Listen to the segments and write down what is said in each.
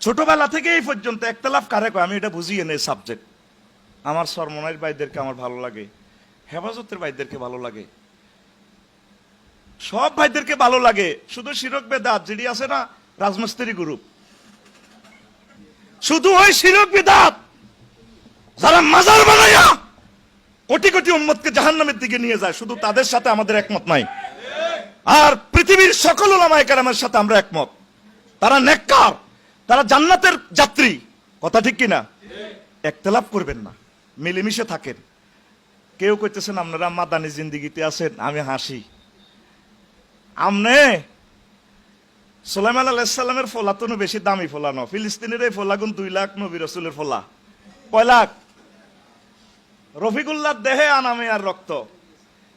ছোটবেলা থেকে এই পর্যন্ত একতলাফ কারে কয় আমি এটা বুঝিয়ে নেই সাবজেক্ট। আমার সরমনাইর ভাইদেরকে আমার ভালো লাগে, হেফাজতের ভাইদেরকে ভালো লাগে, সব ভাইদেরকে ভালো লাগে। শুধু শিরক বেদাত যেটি আছে না, রাজমিস্ত্রি গ্রুপ, শুধু ওই শিরক বেদাত যারা মাজার বানায়া কোটি কোটি উম্মতকে জাহান্নামের দিকে নিয়ে যায়, শুধু তাদের সাথে আমাদের একমত নাই। আর পৃথিবীর সকল উলামায়ে কেরামের সাথে আমরা একমত। তারা নেককার, তারা জান্নাতের যাত্রী। কথা ঠিক কিনা? একতলাফ করবেন না, মিলেমিশে থাকেন। কেউ কইতেছেন আপনারা মাদানী জিন্দিগিতে আছেন, আমি হাসি। আমনে সুলাইমান আলাইহিস সালামের ফলা তো বেশি দামি ফলা ন, ফিলিস্তিনের এই ফলা গুণ 2 লাখ নবী রাসূলের ফলা। কয় লাখ? রফিকুল্লাহর দেহে আনামিয়ার রক্ত,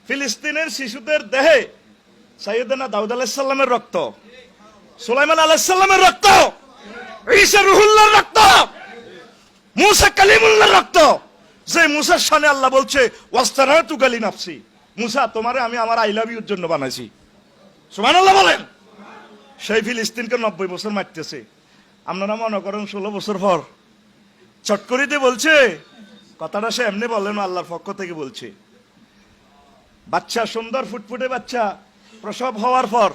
ফিলিস্তিনের শিশুদের দেহে সাইয়েদনা দাউদ আলাইহিস সালামের রক্ত, সুলাইমান আলাইহিস সালামের রক্ত, ঈসা রুহুল্লাহর রক্ত, মুসা কালিমুল্লাহর রক্ত। যে মুসার শানে আল্লাহ বলছে ওয়াস্তারাতু গালি নাফসি, মুসা তোমারে আমি আমার আই লাভ ইউর জন্য বানাইছি। সুবহানাল্লাহ বলেন। সেই ফিলিস্তিনকে 90 বছর মারতেছে। আপনারা মনে করেন 16 বছর পর চট করে দিয়ে বলছে কথাটা, সে এমনি বলেন, আল্লাহর পক্ষ থেকে বলছে। বাচ্চা, সুন্দর ফুটফুটে বাচ্চা প্রসব হওয়ার পর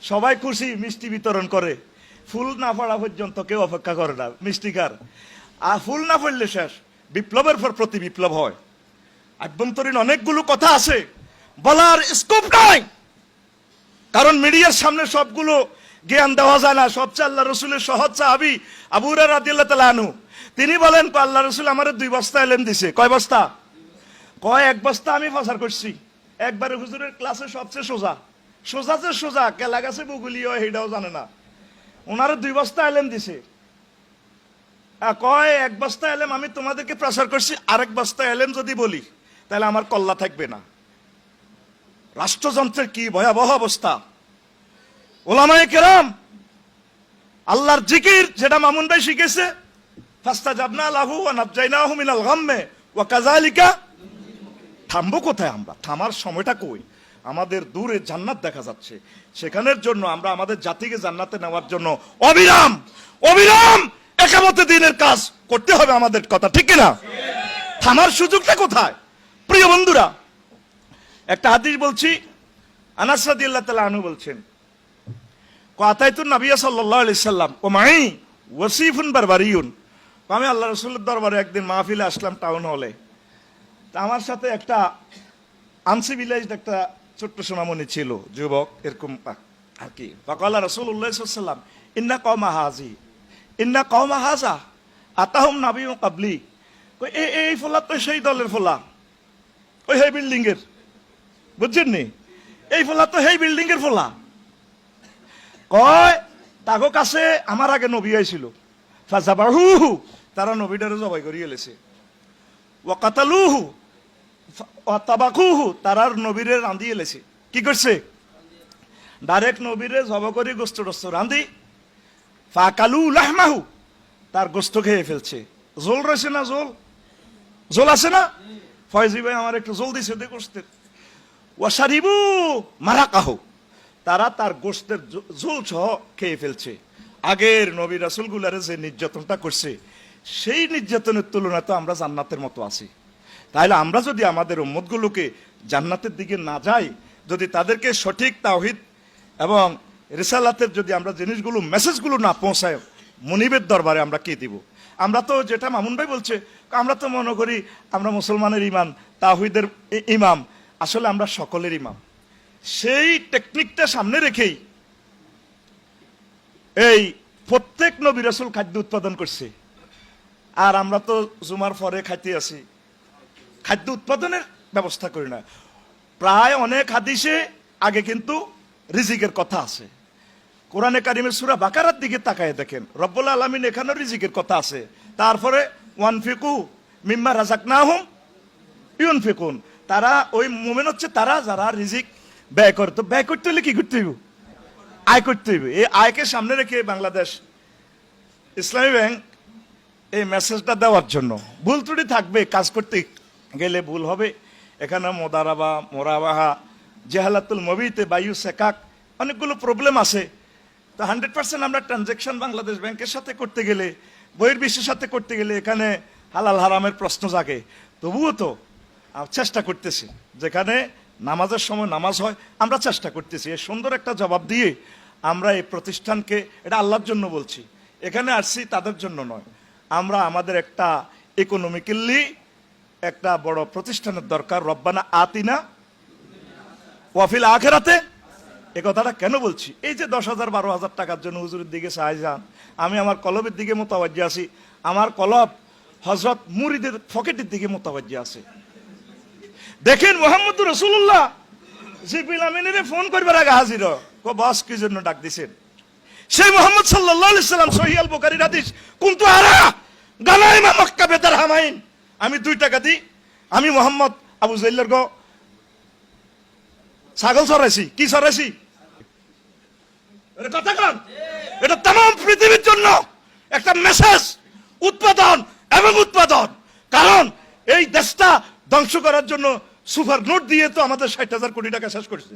সবাই খুশি, মিষ্টি বিতরণ করে। ফুল না পড়া পর্যন্ত কেউ অপেক্ষা করে না মিষ্টি খার। আর ফুল না পড়লে শেষ, বিপ্লবের পর প্রতি বিপ্লব হয়। আভ্যন্তরীণ অনেকগুলো কথা আছে, বলার স্কোপ নাই, কারণ মিডিয়ার সামনে সবগুলো জ্ঞান দেওয়া যায় না। সবচেয়ে আল্লাহ রসুলের সহজ সাহাবী আবু হুরায়রা রাদিয়াল্লাহু তাআলা আনহু, তিনি বলেন আল্লাহ রসুল আমার 2 বস্তা ইলম দিছে। কয় বস্তা? কয় 1 বস্তা আমি প্রচার করছি। একবারে হুজুরের ক্লাসে সবচেয়ে সোজা, সোজা যে সোজা, কেলা গাছে বগুলিও সেইটাও জানে না। ওনার 2 বস্তা ইলম দিছে। কয় 1 বস্তা ইলম আমি তোমাদেরকে প্রচার করছি, আরেক বস্তা ইলম যদি বলি তাহলে আমার কল্লা থাকবে না। রাষ্ট্রযন্ত্রের কি ভয়াবহ অবস্থা! উলামায়ে কেরাম আল্লাহর জিকির যেটা মামুন ভাই শিখেছে, ফাস্তাজাবনা লাহু ওয়া নাজাইনাহু মিনাল গাম্মে ওয়া কাযালিকা। থামবো কোথায় আমরা? থামার সময়টা কই? আমাদের দূরে জান্নাত দেখা যাচ্ছে, সেখানের জন্য আমরা আমাদের জাতিকে জান্নাতে নেওয়ার জন্য অবিরাম অবিরাম একামতে দিনের কাজ করতে হবে আমাদের। কথা ঠিক কিনা? থামার সুযোগটা কোথায়? প্রিয় বন্ধুরা, একটা হাদিস বলছি, আনাস রাদিয়াল্লাহু তাআলা আনহু বলছেন, কাতাইতুন নবী সাল্লাল্লাহু আলাইহি সাল্লাম ও মাই ওয়াসিফুন বারবারিয়ুন। আমি আল্লাহ রাসূলের দরবারে একদিন মাহফিলে আসলাম, টাউন হলে। তা আমার সাথে একটা আনসিভিলাইজড একটা ছোট্ট সোনামণি ছিল, যুবক এরকম আর কি। ফাকালা রাসূলুল্লাহ সাল্লাল্লাহু আলাইহি সাল্লাম ইন্না কওমা হাযি ইন্না কওমা হাযা আতাহুম নাবিয়্যুন ক্বাবলি। এই ফলা তো সেই দলের ফলা, ওই সেই বিল্ডিং এর, বুঝছেন নি? এই ফলা তো সেই বিল্ডিং এর ফলা। কয় তাগো কাছে আমার আগে নবী আইছিল, ফাযাবাহুহু, তারা নবীটারে জবাই করে গেলেছে। ওয়া কাতালুহু ওয়া তাবাকুহু, তারার নবীরে রাঁধি এলেছে। কি করছে? ডাইরেক্ট নবীরে জবাই করে গোশত টস্ত রাঁধি, ফাকালু লাহমাহু, তার গোশত খেয়ে ফেলছে। জোল রয়েছে না? জোল জোল আছে না? ফয়জি ভাই আমার একটু জল দিছে দে গোশতের। ওয়াশারিবু মারাকাহু, তারা তার গোশতের ঝোল সহ খেয়ে ফেলছে। আগের নবী রাসূলগুলারে যে নির্যাতনটা করছে, সেই নির্যাতনের তুলনায় তো আমরা জান্নাতের মতো আছি। তাহলে আমরা যদি আমাদের উম্মতগুলোকে জান্নাতের দিকে না যাই, যদি তাদেরকে সঠিক তাওহীদ এবং রিসালাতের যদি আমরা জিনিসগুলো মেসেজগুলো না পৌঁছায়, মুনিবের দরবারে আমরা কি দিব? আমরা তো যেটা মামুন ভাই বলছে, আমরা তো মনে করি আমরা মুসলমানের ইমাম, তাওহীদের ইমাম। আসলে আমরা সকলের ইমাম। সেই টেকনিকটা সামনে রেখেই এই প্রত্যেক নবী রাসূল খাদ্য উৎপাদন করছে, আর আমরা তো জুমার পরে খাইতে আসি, খাদ্য উৎপাদনের ব্যবস্থা করি না। প্রায় অনেক হাদিসে আগে কিন্তু রিজিকের কথা আছে। কোরআনে কারিমের সূরা বাকারার দিকে তাকায় দেখেন, রব্বুল আলামিন এখানেও রিজিকের কথা আছে। তারপরে ওয়ানফিকু মিম্মা রাযাকনাহুম ইউনফিকুন, তারা ওই মুমিন হচ্ছে তারা যারা রিজিক ব্যয় করে। তো ব্যয় করতে হলে কি করতে হইব? আয় করতে হইবে। এই আয়কে সামনে রেখে বাংলাদেশ ইসলামী ব্যাংক এই মেসেজটা দেওয়ার জন্য, ভুল ত্রুটি থাকবে, কাজ করতে গেলে ভুল হবে। এখানে মোদারাবা, মোরাবাহা, জেহালাতুল মবিতে, বায়ু সেকাক, অনেকগুলো প্রবলেম আছে। তো 100% আমরা ট্রানজেকশন বাংলাদেশ ব্যাংকের সাথে করতে গেলে, বহির্বিশ্বের সাথে করতে গেলে এখানে হালাল হারামের প্রশ্ন জাগে। তবুও তো চেষ্টা করতেছি, যেখানে নামাজের সময় নামাজ হয় আমরা চেষ্টা করতেছি। এই সুন্দর একটা জবাব দিয়ে আমরা এই প্রতিষ্ঠানকে, এটা আল্লাহর জন্য বলছি, এখানে আসছি তাদের জন্য নয়, আমরা আমাদের একটা ইকোনমিক্যালি একটা বড় প্রতিষ্ঠানের দরকার। রব্বানা আতিনা ওয়াফিল আখিরাতে, এই কথাটা কেন বলছি? এই যে 10,000 12,000 টাকার জন্য হুজুরের দিকে চাই যান, আমি আমার কলবের দিকে মোতাবাজ্জি আছি, আমার কলব হযরত মুরিদের পকেটের দিকে মোতাবাজ্জি আছে। দেখেন মোহাম্মদ রাসূলুল্লাহ জিবরিল আমিনের ফোন করবার আগে হাজির, কো বস কি জন্য ডাক দিছেন? সেই মুহাম্মদ সাল্লাল্লাহু আলাইহি সাল্লাম, সহিহ আল বুখারীর হাদিস, কুনতু আরা গানাইমা মক্কা বিদিরহামাইন, আমি 2 টাকা দিই, আমি মোহাম্মদ আবু জাইল্লার গো ছাগল চড়াইছি। কি চড়াইছি? এটা কথা কন, এটা तमाम পৃথিবীর জন্য একটা মেসেজ, উৎপাদন এবং উৎপাদন। কারণ এই দেশটা ধ্বংস করার জন্য সুপার নোট দিয়ে তো আমাদের 60,000 কোটি টাকা শেষ করেছে।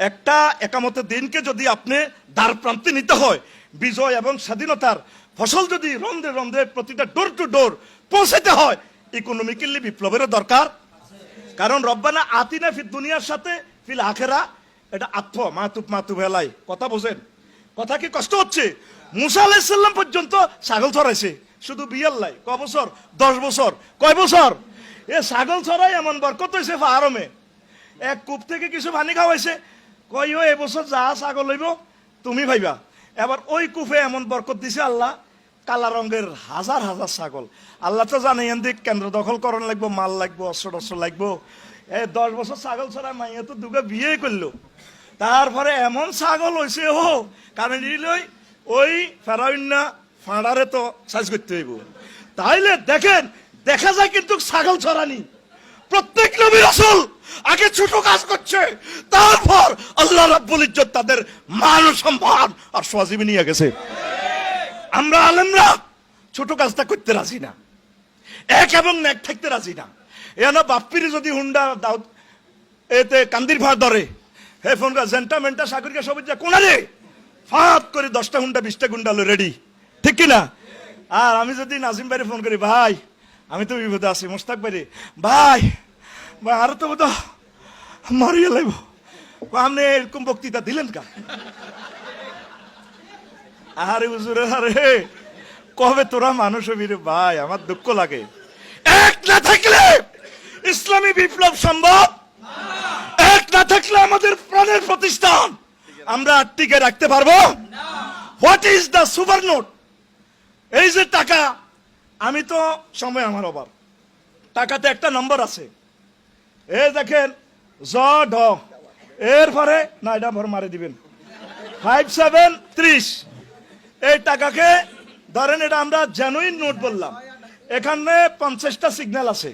একটা একামতের দিনকে যদি আপনি দ্বার প্রান্তে নিতে হয়, বিজয় এবং স্বাধীনতার ফসল যদি রন্ধ্রে রন্ধ্রে প্রতিটা ডোর টু ডোর পৌঁছাতে হয়, ইকোনমিক্যালি বিপ্লবের দরকার। কারণ রব্বানা আতিনা ফিদ দুনিয়ার সাথে ফিল আখিরা, এটা আত্ম মাতুব হেলাই। কথা বোঝেন? কথা কি কষ্ট হচ্ছে? মুসা আলাইহিস সালাম পর্যন্ত ছাগল চড়াইছে, শুধু বিয়াল্লাই। ক বছর? 10 বছর। কয় বছর? এ ছাগল চড়াই এমন বরকত হয়েছে ফাহারমে, এক কূপ থেকে কিছু পানি খাওয়াইছে, কই ও এবছর যা ছাগল হইব তুমি ভাইবা। এবার ওই কূপে এমন বরকত দিছে আল্লাহ, কালা রঙের হাজার হাজার ছাগল। আল্লাহ তো জানে এদিক কেন্দ্র দখল করণ লাগবো, মাল লাগবো, অস্ত্র টস্ত্র লাগবো। 10 বছর ছাগল ছড়া মাইয়া তো দুগা বিয়ে করলো। তারপরে এমন ছাগল হয়েছে কারণ ওই ফেরাউন্না ফাঁড়ারে তো সাইজ করতে হইব। তাইলে দেখেন, দেখা যায় কিন্তু ছাগল ছড়ানি প্রত্যেক নবী রাসূল আগে ছোট কাজ করছে, তারপর আল্লাহ রাব্বুল ইজ্জত তাদের মান সম্মান আর সজীবী নিয়ে গেছে। আমরা আলেমরা ছোট কাজটা করতে রাজি না, এক এবং নেক থাকতে রাজি না। এনা বাপ্পির যদি হুন্ডা দাও এতে কান্দির ভাড় ধরে, হে ফোন কর জেন্টামেন্টা সাগরিকা সবুজ যা কোনারে ফাঁত করে 10টা হুন্ডা 20টা গুন্ডা লো রেডি, ঠিক কিনা? আর আমি যদি নাজিম ভাইরে ফোন করি, ভাই আমি তো বিপদে আছি, মোস্তাক ভাইরে, ভাই ভাই আরো তো বোধ মারিয়ে লাগবো, আপনি এরকম বক্তৃতা দিলেন কা? আরে হুজুরে, আরে কবে তোরা মানুষ হবি রে ভাই, আমার দুঃখ লাগে। এক না থাকলে ইসলামী বিপ্লব সম্ভব, এক না থাকলে আমাদের প্রাণের প্রতিষ্ঠান আমরা টিকে রাখতে পারবো। What is the super note? এই যে টাকা, আমি তো সময় আমার অভাব, টাকাতে একটা নম্বর আছে, এই দেখেন জ ঢ, এরপরে না এটা ভর মারে দিবেন 5730। এই টাকাকে ধরেন, এটা আমরা জেনুইন নোট বললাম, এখানে 50টা সিগন্যাল আছে,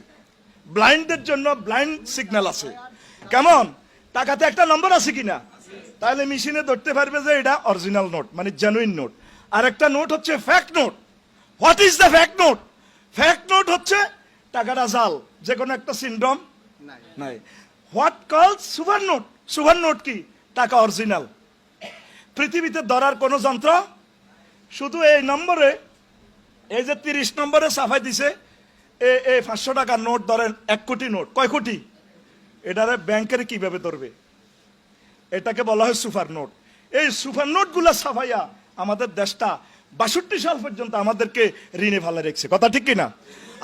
ব্লাইন্ডের জন্য ব্লাইন্ড সিগন্যাল আছে। কেমন? টাকাতে একটা নম্বর আছে কিনা, তাহলে মেশিনে ধরতে পারবে যে এটা অরিজিনাল নোট, মানে জেনুইন নোট। আর একটা নোট হচ্ছে fact note. What is the fact note? Fact note হচ্ছে টাকাটা জাল, যে কোনো একটা সিনড্রোম নাই। হোয়াট কলস সুপার নোট? সুপার নোট কি? টাকা অরিজিনাল, পৃথিবীতে ধরার কোনো যন্ত্র, শুধু এই নম্বরে, এই যে 30 নম্বরে সাফাই দিছে, এই 500 টাকার নোট ধরেন 1 কোটি নোট, কয় কোটি? এটারে ব্যাংকের কিভাবে ধরবে? এটাকে বলা হয় সুপার নোট। এই সুপার নোট গুলা সাফাইয়া আমাদের দেশটা 62 সাল পর্যন্ত আমাদেরকে ঋণে ফেলে রেখেছে। কথা ঠিক কিনা?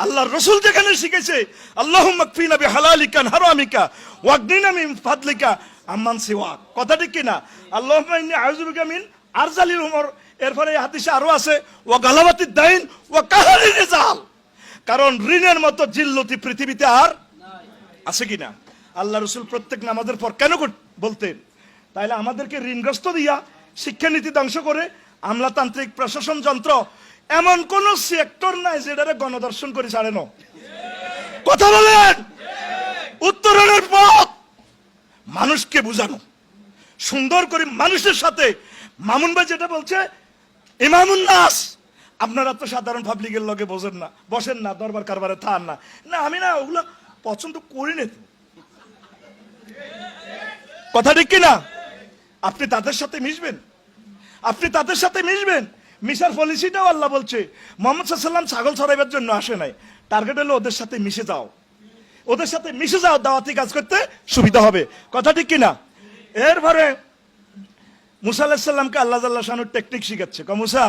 আল্লাহর রাসূল যেখানে শিখেছে আল্লাহুম্মা কফিনা বিহালালিকা হারামিকা ওয়াগনিনা মিন ফাদলিকা আম্মান সিওয়াক, কথা ঠিক কিনা? আল্লাহুম্মা ইন্নী আউযু বিকা মিন আরজালিল উমর। এরপরে এই হাদিসে আরো আছে ওয়া গালাবাতিদ দাইন ওয়া কাহরির রিজাল, কারণ ঋণের মতো জিল্লতি পৃথিবীতে আর আছে কিনা? আল্লাহ রাসূল প্রত্যেক নামাজের পর কেন বলতেন? তাইলে আমাদেরকে ঋণগ্রস্ত দিয়া শিক্ষানীতি ধ্বংস করে আমলাতান্ত্রিক প্রশাসন যন্ত্র, এমন কোন সেক্টর নাই যেটারে গণদর্শন করে ছাড়ে না। কথা বলেন? উত্তরণের পথ মানুষকে বুঝানো, সুন্দর করে মানুষের সাথে। মামুন ভাই যেটা বলছে ইমামুন নাস, আপনারা তো সাধারণ পাবলিকের লগে বসেন না, দরবার কারবারে থান না। না আমি না ওগুলো পছন্দ করি না। কথা ঠিক কিনা? আপনি তাদের সাথে মিশবেন, আপনি তাদের সাথে মিশবেন। মিশার পলিসিটাও আল্লাহ বলছে। মোহাম্মদ সাল্লাল্লাহু আলাইহি ওয়াসাল্লাম ছাগল চড়াইবার জন্য আসে নাই, টার্গেট হলো ওদের সাথে মিশে যাও, ওদের সাথে মিশে যাও, দাওয়াতি কাজ করতে সুবিধা হবে। কথা ঠিক কিনা? এরপরে মুসা আলাইহিস সালামকে আল্লাহ জাল্লা শানুর টেকনিক শিখাচ্ছে। মুসা,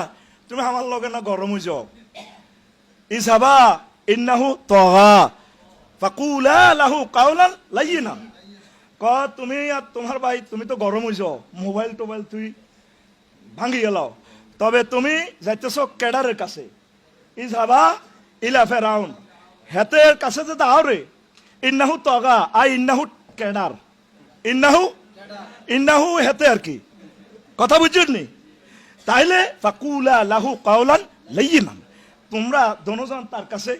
তুমি আমার লগে না গরম হয়ে যাও, ইযহাবা ইন্নাহু তাগা ফাকুলা লাহু কাওলান লাইয়িনা। তুমি আর তোমার ভাই তুমি তো গরম হয়ে যাও, মোবাইল টোবাইল তুই ভাঙি গেলাও, তবে তুমি যাইতেছ কেডারের কাছে, ইযহাবা ইলা ফিরাউন, হেতের কাছে যে দাও রে, ইন্নাহু তাগা আই ইন্নাহু কেডার, ইন্নাহু হেতে আর কি, কথা বুঝছেননি? তাইলে ফাকুলা লাহু কাওলান লাইয়িনান, তোমরা দোনোজন তার কাছে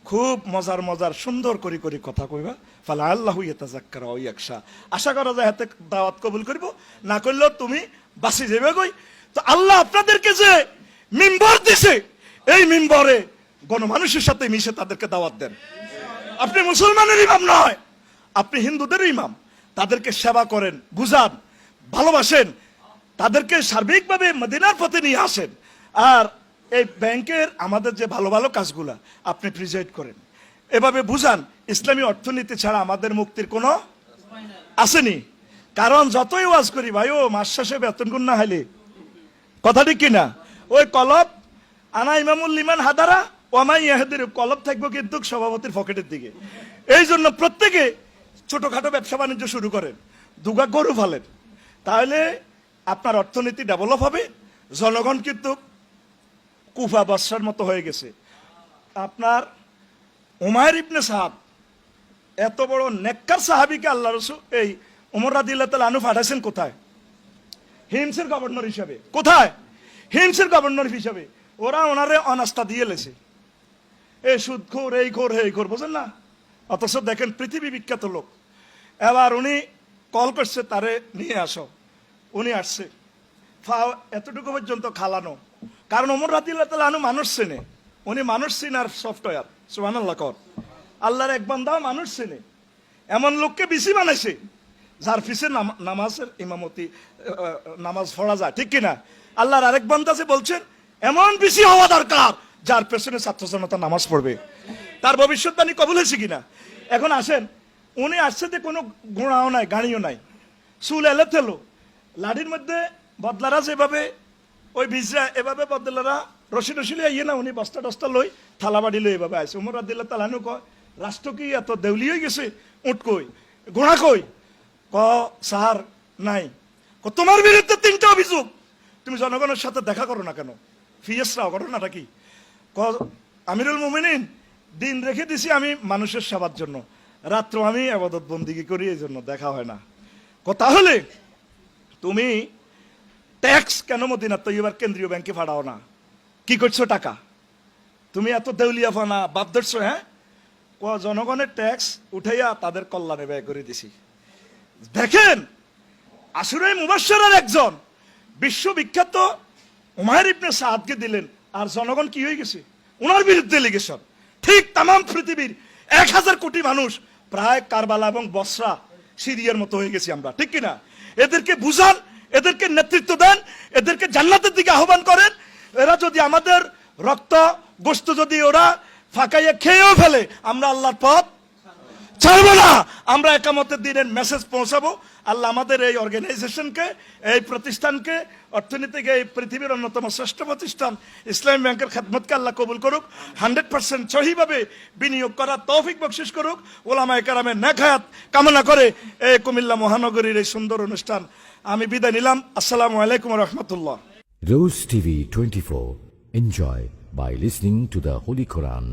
খুব মজার মজার সুন্দর করে করে কথা কইবা। ফালা আল্লাহু ইয়াতাযাক্কারু ওয়া ইয়াখশা, আশা করা যায় হাতে দাওয়াত কবুল করব, না করলেও তুমি বাঁচি যাবে কই। তো আল্লাহ আপনাদেরকে যে মিম্বর দিছে, এই মিম্বরে গণমানুষের সাথে মিশে তাদেরকে দাওয়াত দেন। আপনি মুসলমানের ইমাম নয়, আপনি হিন্দুদের ইমাম, তাদেরকে সেবা করেন, বুঝান, ভালোবাসেন, তাদেরকে সার্বিকভাবে মদিনার পথে নিয়ে আসেন। আর এই ব্যাংকের আমাদের যে ভালো ভালো কাজগুলা আপনি প্রিজাইড করেন, এভাবে বুঝান। ইসলামী অর্থনীতি ছাড়া আমাদের মুক্তির কোনো আসেনি। কারণ যতই ওয়াজ করি ভাই, ও মাস শেষে বেতন গুণ না হাইলে, কথা ঠিক কিনা? ওই কলব আনা ইমামুল লিমান হাদারা ওয়ামাই ইয়াহদির কলব থাকবো কিন্তু সভাপতির পকেটের দিকে। এই জন্য প্রত্যেকে ছোটখাটো ব্যবসা বাণিজ্য শুরু করেন, দুগা গরু ফালেন, তাহলে আপনার অর্থনীতি ডেভেলপ হবে। জনগণ কিন্তু কুফা বর্ষার মতো হয়ে গেছে। আপনার উমাইর ইবনে সাহাব, এত বড় নেককার সাহাবীকে আল্লাহ রাসূল এই ওমর রাদিয়াল্লাহু তাআলা আনহু পাঠাইছেন কোথায়? হিমসের গভর্নর হিসাবে। কোথায়? হিমসের গভর্নর হিসাবে। ওরা ওনারে অনাস্থা দিয়ে লেছে, এই সুদখোর, এই খোর, এই খোর, বোঝেন না? অথচ দেখেন পৃথিবী বিখ্যাত লোক। এবার উনি কল করছে তারে নিয়ে আসো, উনি আসছে, ফাও এতটুকু পর্যন্ত খালানো। কারণ ওমর রাদিয়াল্লাহু তাআলা আনহু মানুষ চেনে, উনি মানুষ চিনার সফটওয়্যার। সুবহানাল্লাহ কর, আল্লাহর এক বান্দাও মানুষ চেনে, এমন লোককে বেশি বানাইছে যার পিছে নামাজের ইমামতি, নামাজ পড়া যায়, ঠিক কিনা? আল্লাহর আরেক বান্দা যে বলছেন এমন বেশি হওয়া দরকার যার পেছনে ছাত্র জনতা নামাজ পড়বে। তার ভবিষ্যৎবাণী কবুল হয়েছে কিনা? এখন আসেন, উনি আসছে যে কোনো গোড়াও নাই, গাড়িও নাই, চুল এলে থেলো, লাঠির মধ্যে বদলারা যেভাবে ওই বিজরা এভাবে বদলারা রশি রশি ইয়ে না, উনি বস্তা টস্তা লই থালা বাড়ি লই এভাবে আসে। ওমর রাদিয়াল্লাহু তাআলা আনহু কয়, রাষ্ট্র কি এত দেউলি হয়ে গেছে? উঠ কই, ঘোড়া কই? ক সাহার নাই। তোমার বিরুদ্ধে 3টা অভিযোগ, তুমি জনগণের সাথে দেখা করো না কেন? ফিয়েসরাও ঘটনাটা কি? ক আমিরুল মুমিনিন, দিন রেখে দিছি আমি মানুষের সেবার জন্য, রাত্র আমি ইবাদত বন্দিগি করি, এই জন্য দেখা হয় না। তাহলে তুমি ট্যাক্স কেন মদিনা তৈয়বার কেন্দ্রীয় ব্যাংকে ফাড়াও না? কি করছো টাকা? তুমি এত দেউলিয়া ফানা বাপ ধরছো? হ্যাঁ, জনগণের ট্যাক্স উঠাইয়া তাদের কল্যাণে ব্যয় করে দিছি। দেখেন, আশুরায়ে মুবাশশারার একজন বিশ্ববিখ্যাত উমাইর ইবনে সাদকে দিলেন, আর জনগণ কি হয়ে গেছে? ওনার বিরুদ্ধে লিগেশন। ঠিক তাম পৃথিবীর 1000 কোটি মানুষ প্রায় কারবালা এবং বসরা, সিরিয়ার মতো হয়ে গেছি আমরা, ঠিক কিনা? এদেরকে বুঝান, এদেরকে নেতৃত্ব দেন, এদেরকে জান্নাতের দিকে আহ্বান করেন। এরা যদি আমাদের রক্ত গোশত যদি ওরা ফাঁকাইয়া খেয়েও ফেলে, আমরা আল্লাহর পথ ছাড়বো না। আমরা একামতের দিনের মেসেজ পৌঁছাবো। আল্লাহ আমাদের এই অর্গানাইজেশনকে, এই প্রতিষ্ঠানকে, অর্থনীতিকে, এই পৃথিবীর অন্যতম শ্রেষ্ঠ প্রতিষ্ঠান ইসলামী ব্যাংকের খেদমতকে আল্লাহ কবুল করুক। 100% সহিভাবে বিনিয়োগ করার তৌফিক বকশিশ করুক। ওলামায়ে কেরামের নেক হায়াত কামনা করে এই কুমিল্লা মহানগরীর এই সুন্দর অনুষ্ঠান আমি বিদায় নিলাম। আসসালামু আলাইকুম ওয়া রাহমাতুল্লাহ। Rose TV 24. Enjoy by listening to the Holy Quran.